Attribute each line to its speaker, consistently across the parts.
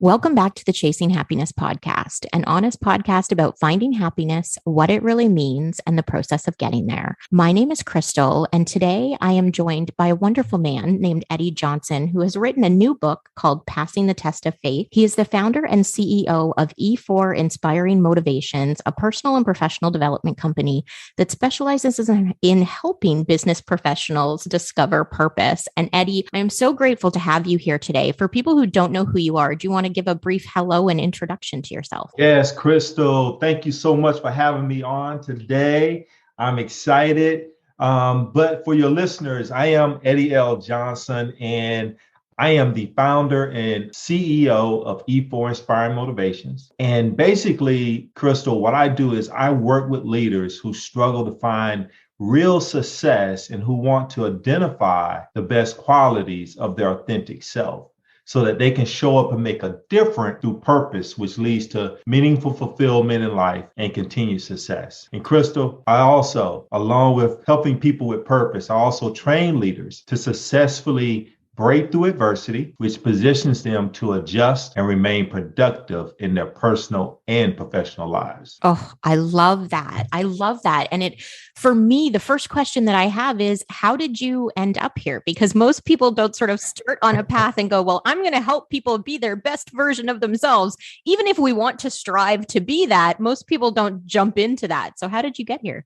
Speaker 1: Welcome back to the Chasing Happiness podcast, an honest podcast about finding happiness, what it really means, and the process of getting there. My name is Crystal, and today I am joined by a wonderful man named Eddie Johnson, who has written a new book called Passing the Test of Faith. He is the founder and CEO of E4 Inspiring Motivations, a personal and professional development company that specializes in helping business professionals discover purpose. And Eddie, I am so grateful to have you here today. For people who don't know who you are, do you want to give a brief hello and introduction to yourself?
Speaker 2: Yes, Crystal, thank you so much for having me on today. I'm excited. But for your listeners, I am Eddie L. Johnson, and I am the founder and CEO of E4 Inspiring Motivations. And basically, Crystal, what I do is I work with leaders who struggle to find real success and who want to identify the best qualities of their authentic self, so that they can show up and make a difference through purpose, which leads to meaningful fulfillment in life and continued success. And Crystal, I also, along with helping people with purpose, I also train leaders to successfully break through adversity, which positions them to adjust and remain productive in their personal and professional lives.
Speaker 1: Oh, I love that. I love that. And for me, the first question that I have is, how did you end up here? Because most people don't sort of start on a path and go, well, I'm going to help people be their best version of themselves. Even if we want to strive to be that, most people don't jump into that. So how did you get here?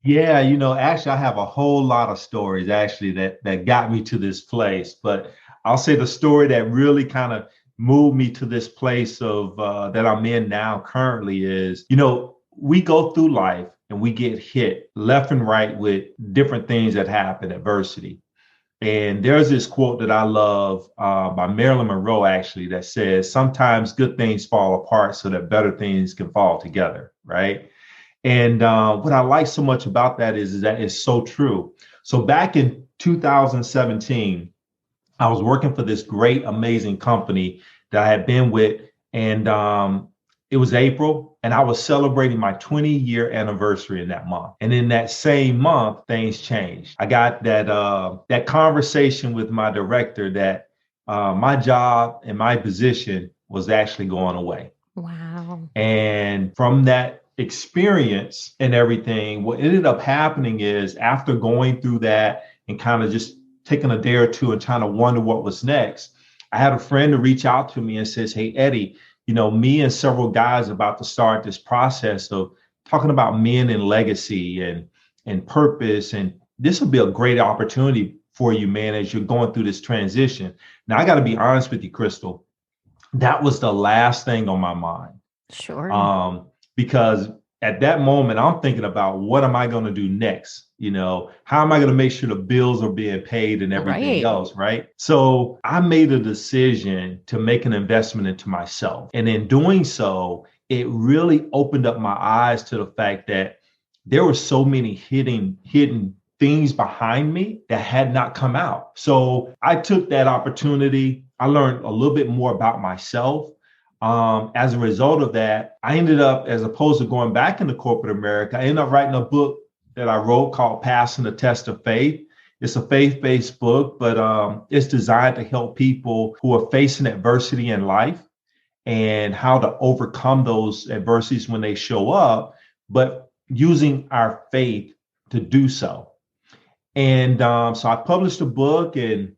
Speaker 2: Yeah, actually, I have a whole lot of stories actually that got me to this place. But I'll say the story that really kind of moved me to this place of that I'm in now currently is, we go through life and we get hit left and right with different things that happen, adversity. And there's this quote that I love by Marilyn Monroe, actually, that says, sometimes good things fall apart so that better things can fall together, right? And what I like so much about that is that it's so true. So back in 2017, I was working for this great, amazing company that I had been with. And it was April, and I was celebrating my 20-year anniversary in that month. And in that same month, things changed. I got that conversation with my director that my job and my position was actually going away.
Speaker 1: Wow.
Speaker 2: And from that experience and everything, what ended up happening is, after going through that and kind of just taking a day or two and trying to wonder what was next, I had a friend to reach out to me and says, hey, Eddie, me and several guys about to start this process of talking about men and legacy and purpose. And this will be a great opportunity for you, man, as you're going through this transition. Now, I got to be honest with you, Crystal, that was the last thing on my mind.
Speaker 1: Sure.
Speaker 2: Because at that moment, I'm thinking about, what am I going to do next? How am I going to make sure the bills are being paid and everything else, right? So I made a decision to make an investment into myself. And in doing so, it really opened up my eyes to the fact that there were so many hidden things behind me that had not come out. So I took that opportunity. I learned a little bit more about myself. As a result of that, I ended up, as opposed to going back into corporate America, I ended up writing a book that I wrote called Passing the Test of Faith. It's a faith-based book, but it's designed to help people who are facing adversity in life and how to overcome those adversities when they show up, but using our faith to do so. And so I published a book, and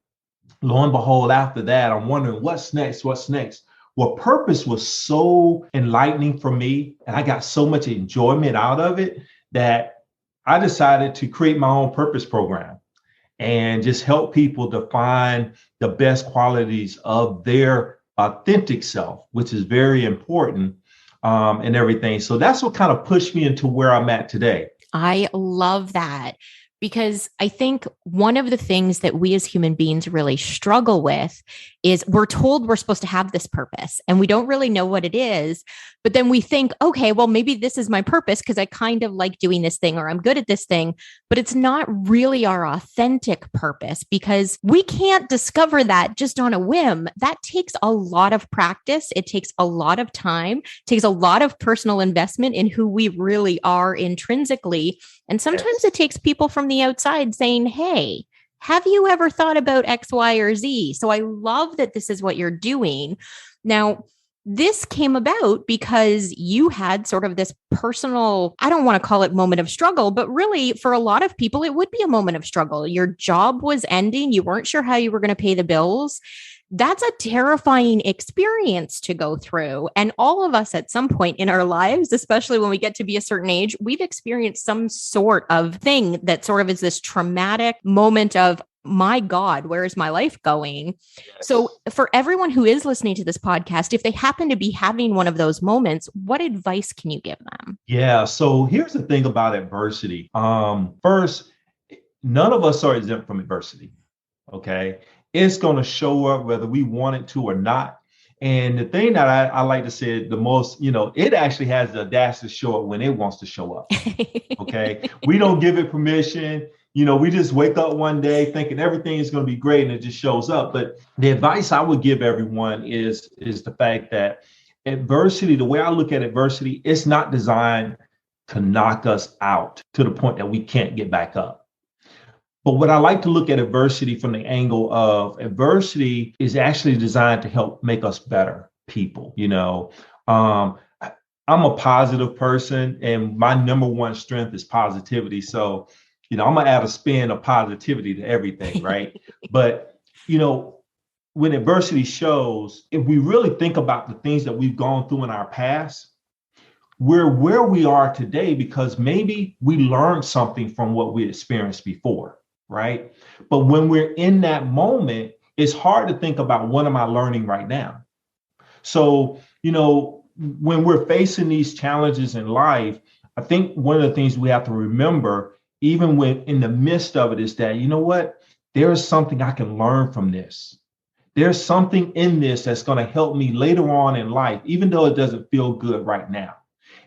Speaker 2: lo and behold, after that, I'm wondering, what's next? Well, purpose was so enlightening for me, and I got so much enjoyment out of it that I decided to create my own purpose program and just help people define the best qualities of their authentic self, which is very important, and everything. So that's what kind of pushed me into where I'm at today.
Speaker 1: I love that. Because I think one of the things that we as human beings really struggle with is we're told we're supposed to have this purpose and we don't really know what it is. But then we think, okay, well, maybe this is my purpose because I kind of like doing this thing or I'm good at this thing. But it's not really our authentic purpose because we can't discover that just on a whim. That takes a lot of practice. It takes a lot of time, takes a lot of personal investment in who we really are intrinsically. And sometimes it takes people from the outside saying, hey, have you ever thought about X, Y, or Z? So I love that this is what you're doing. Now, this came about because you had sort of this personal, I don't want to call it moment of struggle, but really for a lot of people, it would be a moment of struggle. Your job was ending. You weren't sure how you were going to pay the bills. That's a terrifying experience to go through. And all of us at some point in our lives, especially when we get to be a certain age, we've experienced some sort of thing that sort of is this traumatic moment of, my God, where is my life going? Yes. So for everyone who is listening to this podcast, if they happen to be having one of those moments, what advice can you give them?
Speaker 2: Yeah. So here's the thing about adversity. First, none of us are exempt from adversity. Okay. It's going to show up whether we want it to or not. And the thing that I like to say the most, it actually has the audacity to show up when it wants to show up. Okay. We don't give it permission. We just wake up one day thinking everything is going to be great and it just shows up. But the advice I would give everyone is the fact that adversity, the way I look at adversity, it's not designed to knock us out to the point that we can't get back up. But what I like to look at adversity from the angle of adversity is actually designed to help make us better people. I'm a positive person and my number one strength is positivity. So I'm going to add a spin of positivity to everything, right? But, when adversity shows, if we really think about the things that we've gone through in our past, we're where we are today because maybe we learned something from what we experienced before, right? But when we're in that moment, it's hard to think about what am I learning right now? So, when we're facing these challenges in life, I think one of the things we have to remember even when in the midst of it is that, there is something I can learn from this. There's something in this that's going to help me later on in life, even though it doesn't feel good right now.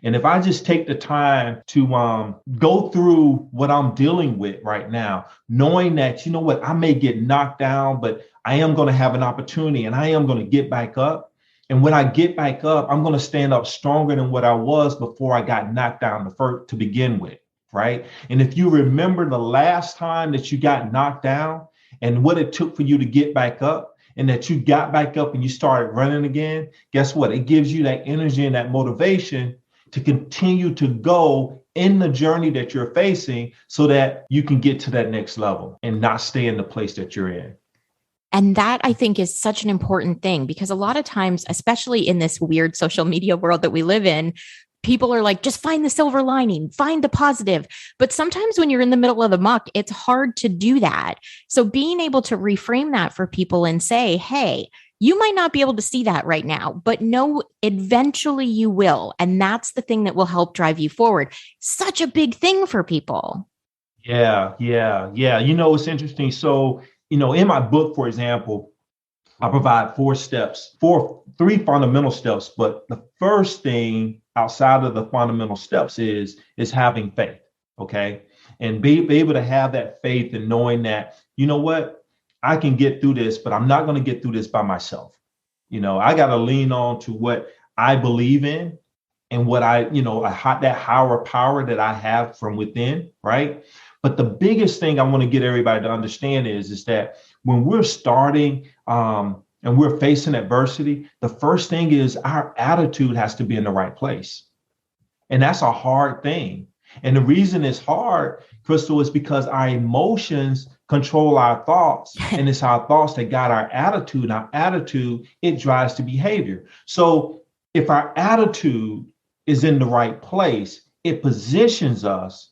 Speaker 2: And if I just take the time to go through what I'm dealing with right now, knowing that, I may get knocked down, but I am going to have an opportunity and I am going to get back up. And when I get back up, I'm going to stand up stronger than what I was before I got knocked down to begin with. Right. And if you remember the last time that you got knocked down and what it took for you to get back up and that you got back up and you started running again, guess what? It gives you that energy and that motivation to continue to go in the journey that you're facing so that you can get to that next level and not stay in the place that you're in.
Speaker 1: And that I think is such an important thing because a lot of times, especially in this weird social media world that we live in, people are like, just find the silver lining, find the positive. But sometimes when you're in the middle of the muck, it's hard to do that. So being able to reframe that for people and say, hey, you might not be able to see that right now, but no, eventually you will. And that's the thing that will help drive you forward. Such a big thing for people.
Speaker 2: Yeah. It's interesting. So, in my book, for example, I provide three fundamental steps. But the first thing outside of the fundamental steps is having faith. Okay. And be able to have that faith and knowing that, I can get through this, but I'm not going to get through this by myself. I got to lean on to what I believe in and what that higher power that I have from within. Right. But the biggest thing I want to get everybody to understand is that when we're starting and we're facing adversity, the first thing is our attitude has to be in the right place. And that's a hard thing. And the reason it's hard, Crystal, is because our emotions control our thoughts. And it's our thoughts that guide our attitude. And our attitude, it drives the behavior. So if our attitude is in the right place, it positions us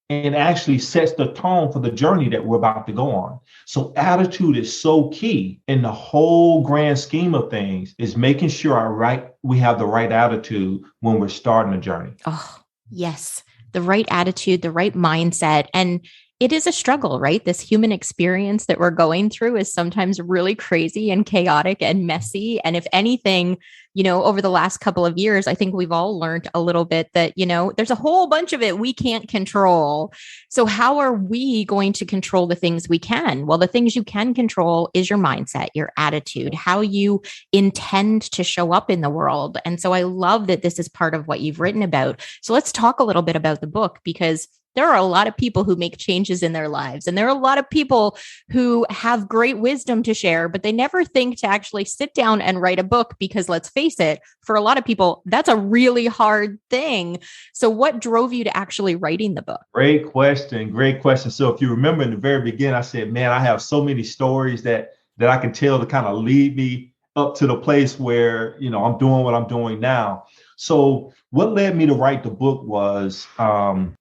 Speaker 2: and actually sets the tone for the journey that we're about to go on. So attitude is so key in the whole grand scheme of things, is making sure we have the right attitude when we're starting a journey.
Speaker 1: Oh, yes. The right attitude, the right mindset. And it is a struggle, right? This human experience that we're going through is sometimes really crazy and chaotic and messy. And if anything, over the last couple of years, I think we've all learned a little bit that, there's a whole bunch of it we can't control. So how are we going to control the things we can? Well, the things you can control is your mindset, your attitude, how you intend to show up in the world. And so I love that this is part of what you've written about. So let's talk a little bit about the book, because there are a lot of people who make changes in their lives. And there are a lot of people who have great wisdom to share, but they never think to actually sit down and write a book because let's face it, for a lot of people, that's a really hard thing. So what drove you to actually writing the book?
Speaker 2: Great question. Great question. So if you remember in the very beginning, I said, man, I have so many stories that I can tell to kind of lead me up to the place where, I'm doing what I'm doing now. So what led me to write the book was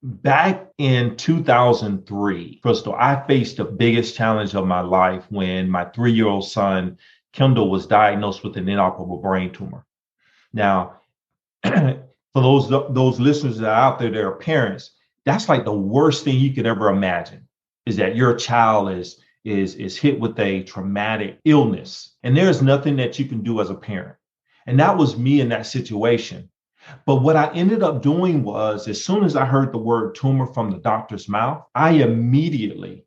Speaker 2: back in 2003, Crystal, I faced the biggest challenge of my life when my 3-year-old son, Kendall, was diagnosed with an inoperable brain tumor. Now, for those listeners that are out there, that are parents, that's like the worst thing you could ever imagine, is that your child is hit with a traumatic illness, and there's nothing that you can do as a parent. And that was me in that situation. But what I ended up doing was, as soon as I heard the word tumor from the doctor's mouth, I immediately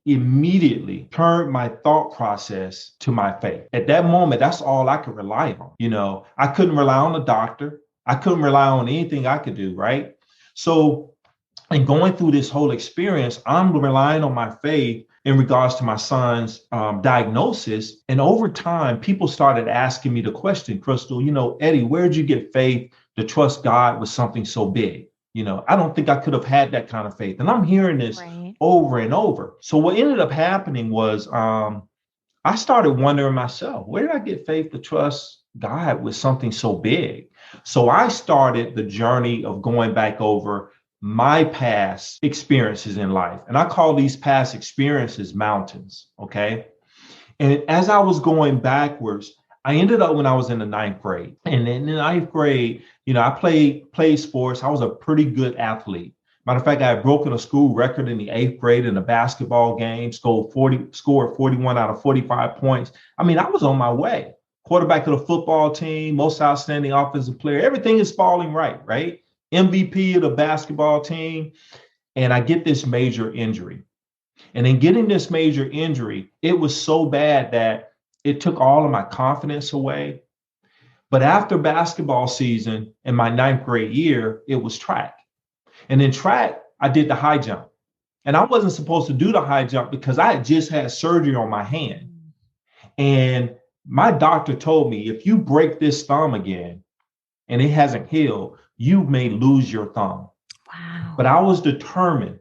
Speaker 2: turned my thought process to my faith. At that moment, that's all I could rely on. I couldn't rely on the doctor. I couldn't rely on anything I could do, right? So, in going through this whole experience, I'm relying on my faith in regards to my son's diagnosis. And over time, people started asking me the question, Crystal, Eddie, where'd you get faith to trust God with something so big? I don't think I could have had that kind of faith. And I'm hearing this over and over. So what ended up happening was I started wondering myself, where did I get faith to trust God with something so big? So I started the journey of going back over my past experiences in life. And I call these past experiences mountains, okay? And as I was going backwards, I ended up when I was in the 9th grade. And in the 9th grade, I played sports. I was a pretty good athlete. Matter of fact, I had broken a school record in the 8th grade in a basketball game, scored 41 out of 45 points. I mean, I was on my way. Quarterback of the football team, most outstanding offensive player. Everything is falling right? MVP of the basketball team. And I get this major injury. And in getting this major injury, it was so bad that it took all of my confidence away. But after basketball season in my 9th grade year, it was track. And in track, I did the high jump. And I wasn't supposed to do the high jump because I had just had surgery on my hand. And my doctor told me, if you break this thumb again and it hasn't healed, you may lose your thumb.
Speaker 1: Wow.
Speaker 2: But I was determined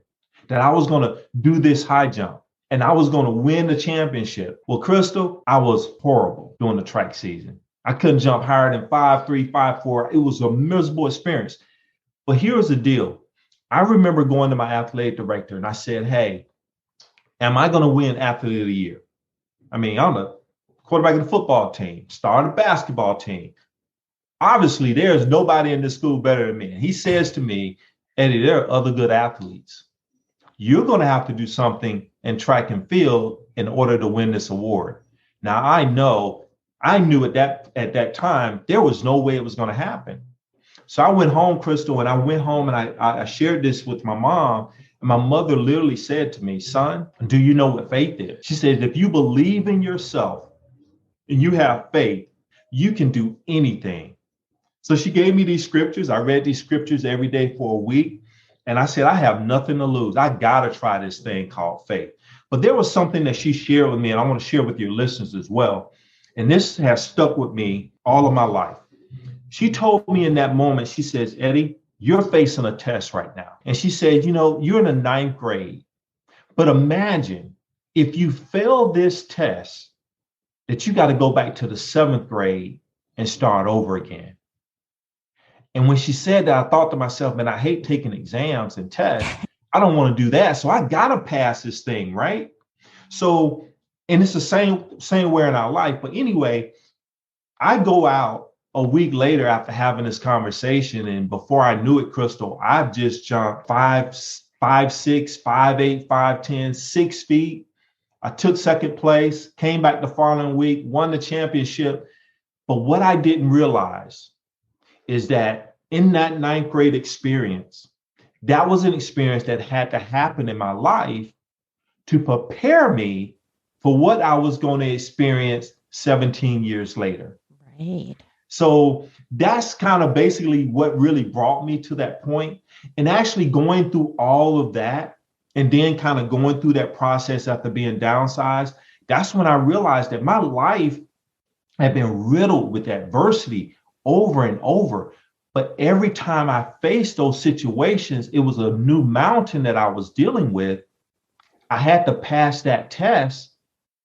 Speaker 2: that I was going to do this high jump and I was going to win the championship. Well, Crystal, I was horrible during the track season. I couldn't jump higher than 5'3", 5'4". It was a miserable experience. But here's the deal. I remember going to my athletic director and I said, hey, am I going to win athlete of the year? I mean, I'm a quarterback of the football team, star of the basketball team. Obviously, there's nobody in this school better than me. And he says to me, Eddie, there are other good athletes. You're going to have to do something in track and field in order to win this award. Now, I knew at that time, there was no way it was going to happen. So I went home, Crystal, and I shared this with my mom. And my mother literally said to me, son, do you know what faith is? She said, if you believe in yourself and you have faith, you can do anything. So she gave me these scriptures. I read these scriptures every day for a week. And I said, I have nothing to lose. I got to try this thing called faith. But there was something that she shared with me, and I want to share with your listeners as well. And this has stuck with me all of my life. She told me in that moment, she says, Eddie, you're facing a test right now. And she said, you're in the 9th grade. But imagine if you fail this test, that you got to go back to the 7th grade and start over again. And when she said that, I thought to myself, man, I hate taking exams and tests. I don't want to do that. So I got to pass this thing, right? So, and it's the same way in our life. But anyway, I go out a week later after having this conversation. And before I knew it, Crystal, I've just jumped 5'6", 5'8", 5'10", 6 feet. I took second place, came back the following week, won the championship. But what I didn't realize is that in that 9th grade experience, that was an experience that had to happen in my life to prepare me for what I was going to experience 17 years later.
Speaker 1: Right.
Speaker 2: So that's kind of basically what really brought me to that point. And actually going through all of that and then kind of going through that process after being downsized, that's when I realized that my life had been riddled with adversity over and over. But every time I faced those situations, it was a new mountain that I was dealing with. I had to pass that test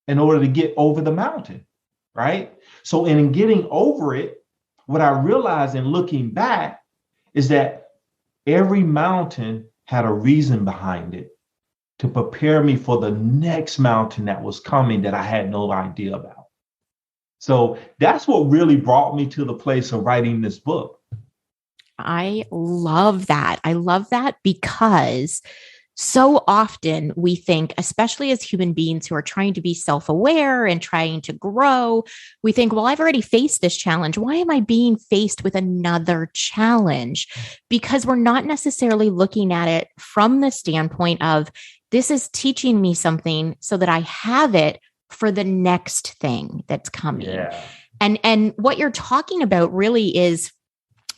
Speaker 2: in order to get over the mountain, right? So in getting over it, what I realized in looking back is that every mountain had a reason behind it to prepare me for the next mountain that was coming that I had no idea about. So that's what really brought me to the place of writing this book.
Speaker 1: I love that. I love that because so often we think, especially as human beings who are trying to be self-aware and trying to grow, we think, well, I've already faced this challenge. Why am I being faced with another challenge? Because we're not necessarily looking at it from the standpoint of, this is teaching me something so that I have it for the next thing that's coming.
Speaker 2: Yeah.
Speaker 1: And what you're talking about really is,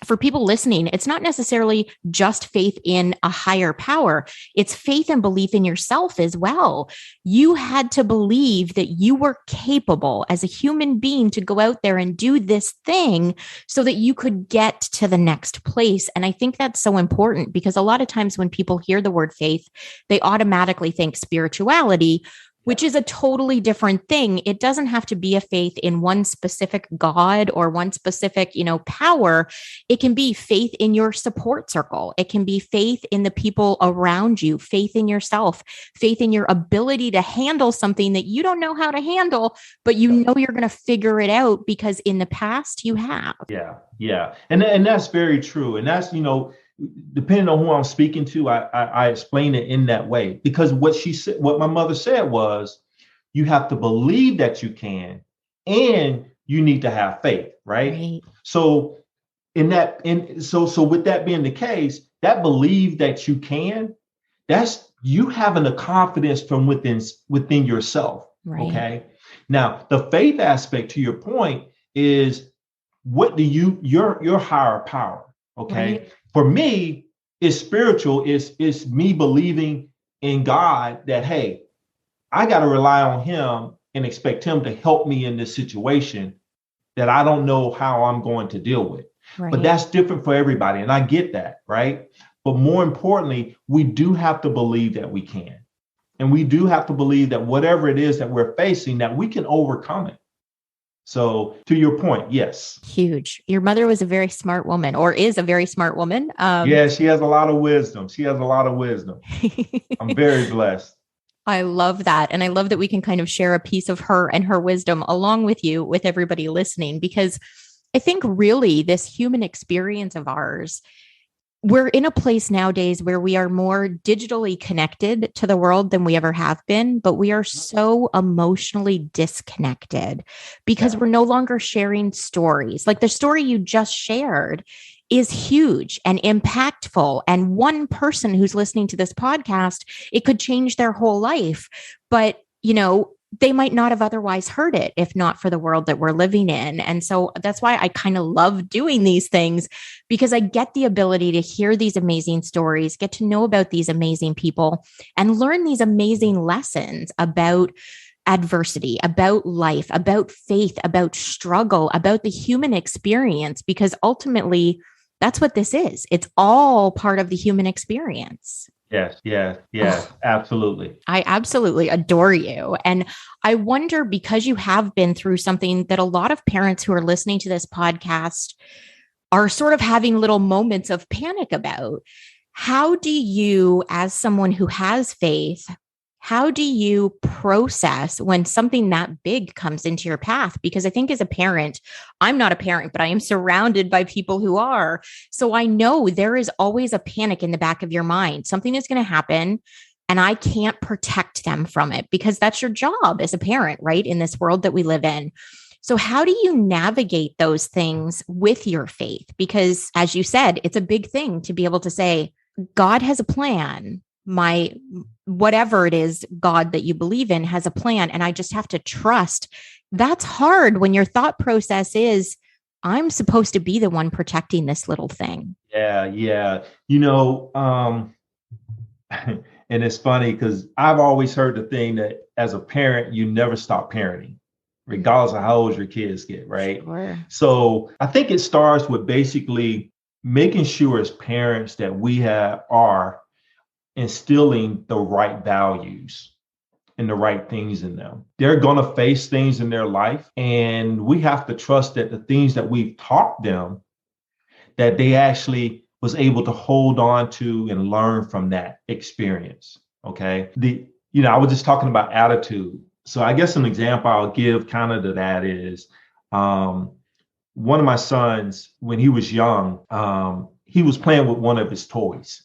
Speaker 1: for people listening, it's not necessarily just faith in a higher power. It's faith and belief in yourself as well. You had to believe that you were capable as a human being to go out there and do this thing so that you could get to the next place. And I think that's so important because a lot of times when people hear the word faith, they automatically think spirituality, which is a totally different thing. It doesn't have to be a faith in one specific God or one specific, power. It can be faith in your support circle. It can be faith in the people around you, faith in yourself, faith in your ability to handle something that you don't know how to handle, but you know you're going to figure it out because in the past you have.
Speaker 2: Yeah. Yeah. And that's very true. And that's, depending on who I'm speaking to, I explain it in that way, because what my mother said was, you have to believe that you can, and you need to have faith, right? So so with that being the case, that believe that you can, that's you having the confidence from within yourself. Right. Okay. Now, the faith aspect, to your point, is what do your higher power. Okay. Right. For me, it's spiritual. It's me believing in God that, hey, I got to rely on him and expect him to help me in this situation that I don't know how I'm going to deal with. Right. But that's different for everybody. And I get that, right? But more importantly, we do have to believe that we can. And we do have to believe that whatever it is that we're facing, that we can overcome it. So to your point, yes.
Speaker 1: Huge. Your mother was a very smart woman, or is a very smart woman.
Speaker 2: Yeah, she has a lot of wisdom. I'm very blessed.
Speaker 1: I love that. And I love that we can kind of share a piece of her and her wisdom along with you, with everybody listening, because I think really this human experience of ours, we're in a place nowadays where we are more digitally connected to the world than we ever have been, but we are so emotionally disconnected because we're no longer sharing stories. Like the story you just shared is huge and impactful. And one person who's listening to this podcast, it could change their whole life. But, they might not have otherwise heard it if not for the world that we're living in. And so that's why I kind of love doing these things, because I get the ability to hear these amazing stories, get to know about these amazing people, and learn these amazing lessons about adversity, about life, about faith, about struggle, about the human experience, because ultimately that's what this is. It's all part of the human experience.
Speaker 2: Yes, absolutely.
Speaker 1: I absolutely adore you. And I wonder, because you have been through something that a lot of parents who are listening to this podcast are sort of having little moments of panic about, how do you, as someone who has faith, how do you process when something that big comes into your path? Because I think as a parent, I'm not a parent, but I am surrounded by people who are. So I know there is always a panic in the back of your mind. Something is going to happen and I can't protect them from it, because that's your job as a parent, right? In this world that we live in. So how do you navigate those things with your faith? Because as you said, it's a big thing to be able to say, God has a plan. Whatever it is, God that you believe in has a plan, and I just have to trust. That's hard when your thought process is, I'm supposed to be the one protecting this little thing.
Speaker 2: Yeah. And it's funny because I've always heard the thing that as a parent, you never stop parenting, regardless of how old your kids get, right?
Speaker 1: Sure.
Speaker 2: So I think it starts with basically making sure as parents that we are instilling the right values and the right things in them. They're going to face things in their life, and we have to trust that the things that we've taught them, that they actually was able to hold on to and learn from that experience. Okay. I was just talking about attitude. So I guess an example I'll give kind of to that is one of my sons, when he was young, he was playing with one of his toys.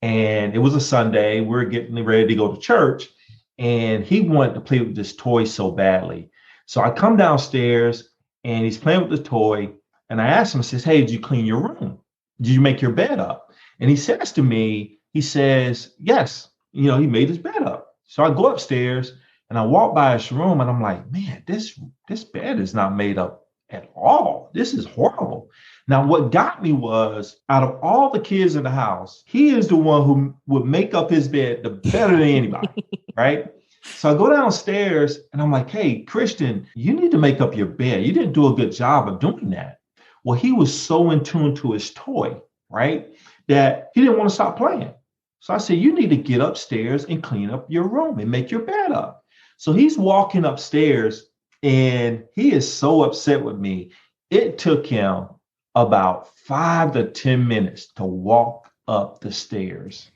Speaker 2: And it was a Sunday. We're getting ready to go to church. And he wanted to play with this toy so badly. So I come downstairs and he's playing with the toy. And I asked him, I says, hey, did you clean your room? Did you make your bed up? And he says to me, he says, yes, he made his bed up. So I go upstairs and I walk by his room and I'm like, man, this bed is not made up at all. This is horrible. Now, what got me was out of all the kids in the house, he is the one who would make up his bed the better than anybody, right? So I go downstairs and I'm like, hey, Christian, you need to make up your bed. You didn't do a good job of doing that. Well, he was so in tune to his toy, right, that he didn't want to stop playing. So I said, you need to get upstairs and clean up your room and make your bed up. So he's walking upstairs and he is so upset with me. It took him about 5 to 10 minutes to walk up the stairs.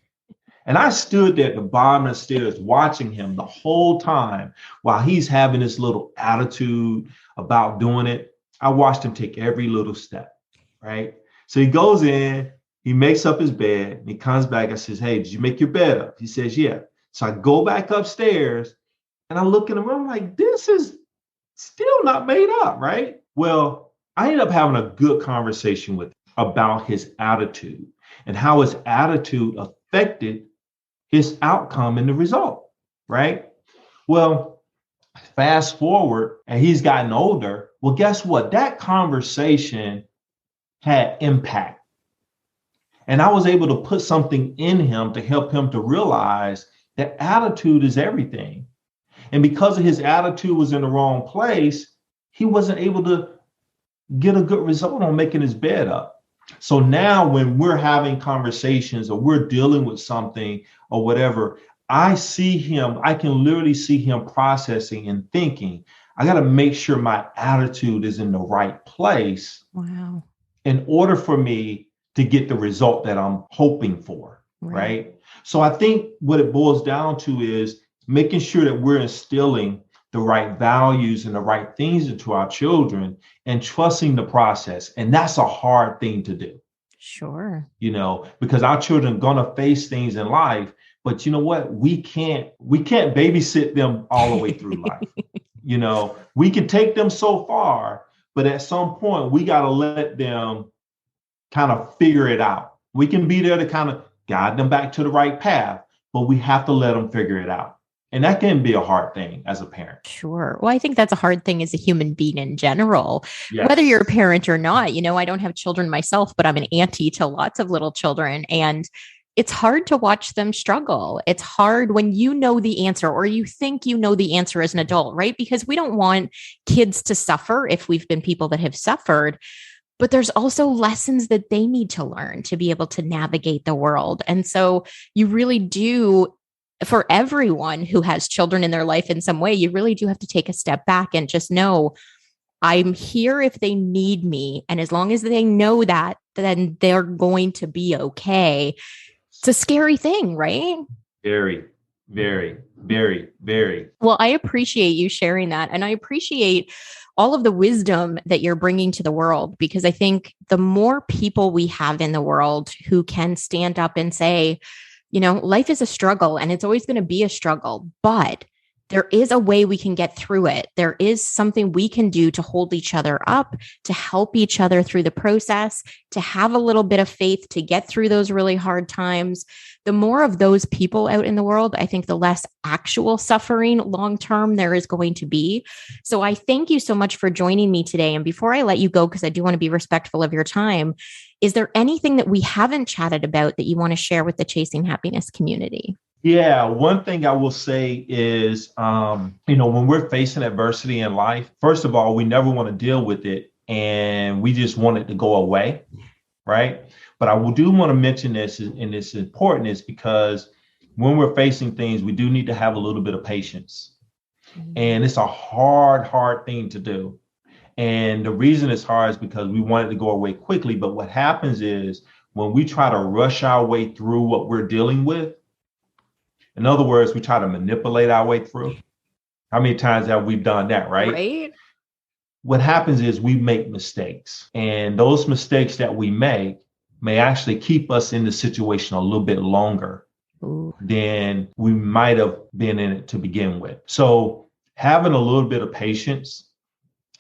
Speaker 2: And I stood there at the bottom of the stairs watching him the whole time while he's having this little attitude about doing it. I watched him take every little step, right? So he goes in, he makes up his bed, and he comes back and says, hey, did you make your bed up? He says, yeah. So I go back upstairs and I look in the room like, this is still not made up, right? Well, I ended up having a good conversation with him about his attitude and how his attitude affected his outcome and the result, right? Well, fast forward and he's gotten older. Well, guess what? That conversation had impact. And I was able to put something in him to help him to realize that attitude is everything. And because of his attitude was in the wrong place, he wasn't able to get a good result on making his bed up. So now when we're having conversations or we're dealing with something or whatever, I can literally see him processing and thinking, I got to make sure my attitude is in the right place.
Speaker 1: Wow.
Speaker 2: In order for me to get the result that I'm hoping for, right? So I think what it boils down to is making sure that we're instilling the right values and the right things into our children and trusting the process. And that's a hard thing to do.
Speaker 1: Sure.
Speaker 2: Because our children are going to face things in life, but you know what? We can't babysit them all the way through life. We can take them so far, but at some point we got to let them kind of figure it out. We can be there to kind of guide them back to the right path, but we have to let them figure it out. And that can be a hard thing as a parent.
Speaker 1: Sure. Well, I think that's a hard thing as a human being in general,
Speaker 2: yes.
Speaker 1: Whether you're a parent or not. I don't have children myself, but I'm an auntie to lots of little children. And it's hard to watch them struggle. It's hard when you know the answer or you think you know the answer as an adult, right? Because we don't want kids to suffer if we've been people that have suffered. But there's also lessons that they need to learn to be able to navigate the world. And so you really do, for everyone who has children in their life in some way, you really do have to take a step back and just know I'm here if they need me. And as long as they know that, then they're going to be okay. It's a scary thing, right?
Speaker 2: Very, very, very, very.
Speaker 1: Well, I appreciate you sharing that. And I appreciate all of the wisdom that you're bringing to the world, because I think the more people we have in the world who can stand up and say, life is a struggle and it's always going to be a struggle, but there is a way we can get through it. There is something we can do to hold each other up, to help each other through the process, to have a little bit of faith to get through those really hard times. The more of those people out in the world, I think the less actual suffering long-term there is going to be. So I thank you so much for joining me today. And before I let you go, because I do want to be respectful of your time, is there anything that we haven't chatted about that you want to share with the Chasing Happiness community?
Speaker 2: Yeah, one thing I will say is, when we're facing adversity in life, first of all, we never want to deal with it and we just want it to go away, right? But do want to mention this, and it's important, is because when we're facing things, we do need to have a little bit of patience. And it's a hard thing to do. And the reason it's hard is because we want it to go away quickly. But what happens is when we try to rush our way through what we're dealing with, in other words, we try to manipulate our way through. How many times have we done that, right?
Speaker 1: Right.
Speaker 2: What happens is we make mistakes, and those mistakes that we make may actually keep us in the situation a little bit longer than we might have been in it to begin with. So having a little bit of patience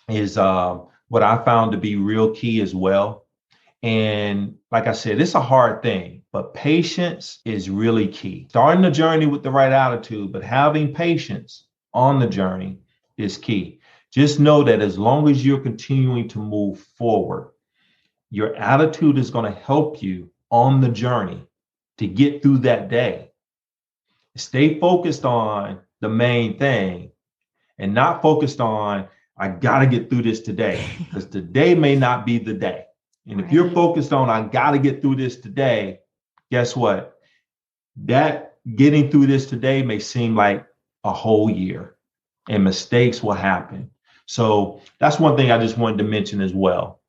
Speaker 2: is what I found to be real key as well. And like I said, it's a hard thing, but patience is really key. Starting the journey with the right attitude, but having patience on the journey is key. Just know that as long as you're continuing to move forward, your attitude is going to help you on the journey to get through that day. Stay focused on the main thing and not focused on, I got to get through this today, because today may not be the day. And if you're focused on, I got to get through this today, guess what? That getting through this today may seem like a whole year, and mistakes will happen. So that's one thing I just wanted to mention as well.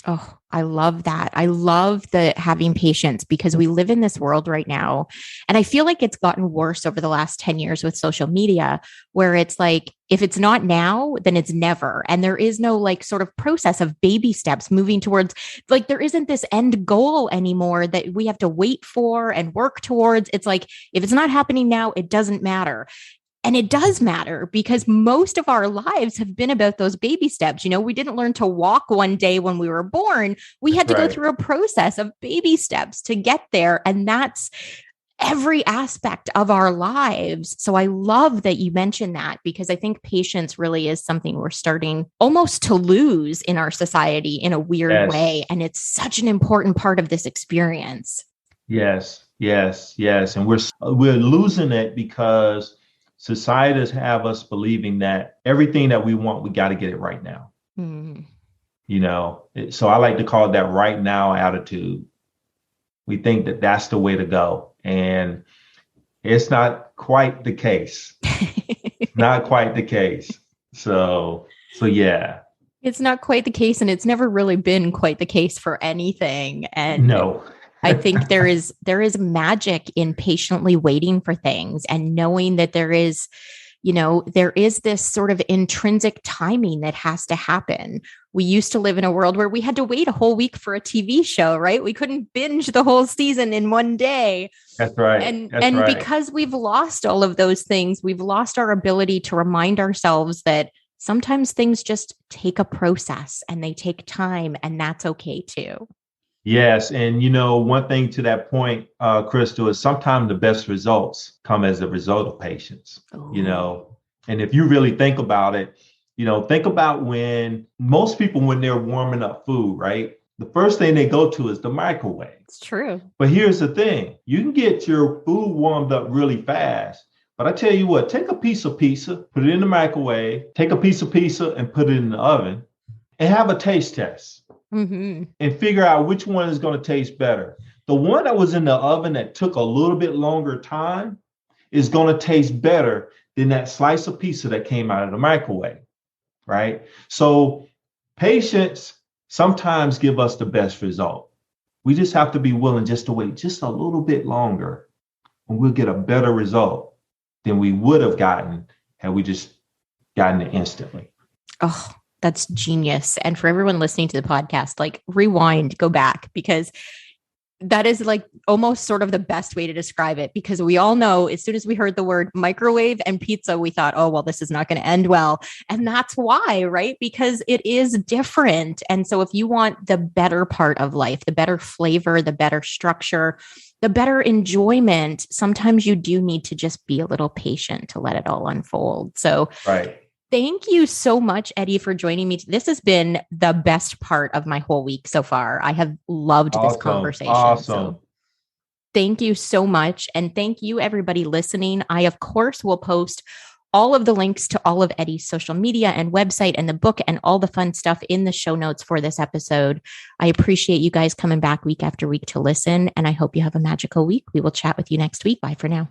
Speaker 1: Oh, I love that. I love the having patience, because we live in this world right now. And I feel like it's gotten worse over the last 10 years with social media, where it's like, if it's not now, then it's never. And there is no like sort of process of baby steps moving towards, like, there isn't this end goal anymore that we have to wait for and work towards. It's like, if it's not happening now, it doesn't matter. And it does matter, because most of our lives have been about those baby steps. You know, we didn't learn to walk one day when we were born. We had to go through a process of baby steps to get there. And that's every aspect of our lives. So I love that you mentioned that, because I think patience really is something we're starting almost to lose in our society in a weird way. And it's such an important part of this experience.
Speaker 2: Yes. And we're losing it because societies have us believing that everything that we want, we got to get it right now. You know, so I like to call it that right now attitude. We think that that's the way to go. And it's not quite the case. Not quite the case. So yeah.
Speaker 1: It's not quite the case. And it's never really been quite the case for anything. And
Speaker 2: no.
Speaker 1: I think there is magic in patiently waiting for things and knowing that there is this sort of intrinsic timing that has to happen. We used to live in a world where we had to wait a whole week for a TV show, right? We couldn't binge the whole season in one day.
Speaker 2: That's right.
Speaker 1: And because we've lost all of those things, we've lost our ability to remind ourselves that sometimes things just take a process and they take time, and that's okay too.
Speaker 2: Yes. And, one thing to that point, Crystal, is sometimes the best results come as a result of patience, and if you really think about it, think about when most people, when they're warming up food, right? The first thing they go to is the microwave.
Speaker 1: It's true.
Speaker 2: But here's the thing. You can get your food warmed up really fast. But I tell you what, take a piece of pizza, put it in the microwave, take a piece of pizza and put it in the oven and have a taste test. And figure out which one is going to taste better. The one that was in the oven that took a little bit longer time is going to taste better than that slice of pizza that came out of the microwave, right? So patience sometimes give us the best result. We just have to be willing just to wait just a little bit longer, and we'll get a better result than we would have gotten had we just gotten it instantly.
Speaker 1: Oh, that's genius. And for everyone listening to the podcast, like, rewind, go back, because that is like almost sort of the best way to describe it, because we all know as soon as we heard the word microwave and pizza, we thought, oh, well, this is not going to end well. And that's why, right? Because it is different. And so if you want the better part of life, the better flavor, the better structure, the better enjoyment, sometimes you do need to just be a little patient to let it all unfold. So
Speaker 2: right.
Speaker 1: Thank you so much, Eddie, for joining me. This has been the best part of my whole week so far. I have loved this conversation.
Speaker 2: Awesome.
Speaker 1: Thank you so much. And thank you, everybody listening. I, of course, will post all of the links to all of Eddie's social media and website and the book and all the fun stuff in the show notes for this episode. I appreciate you guys coming back week after week to listen, and I hope you have a magical week. We will chat with you next week. Bye for now.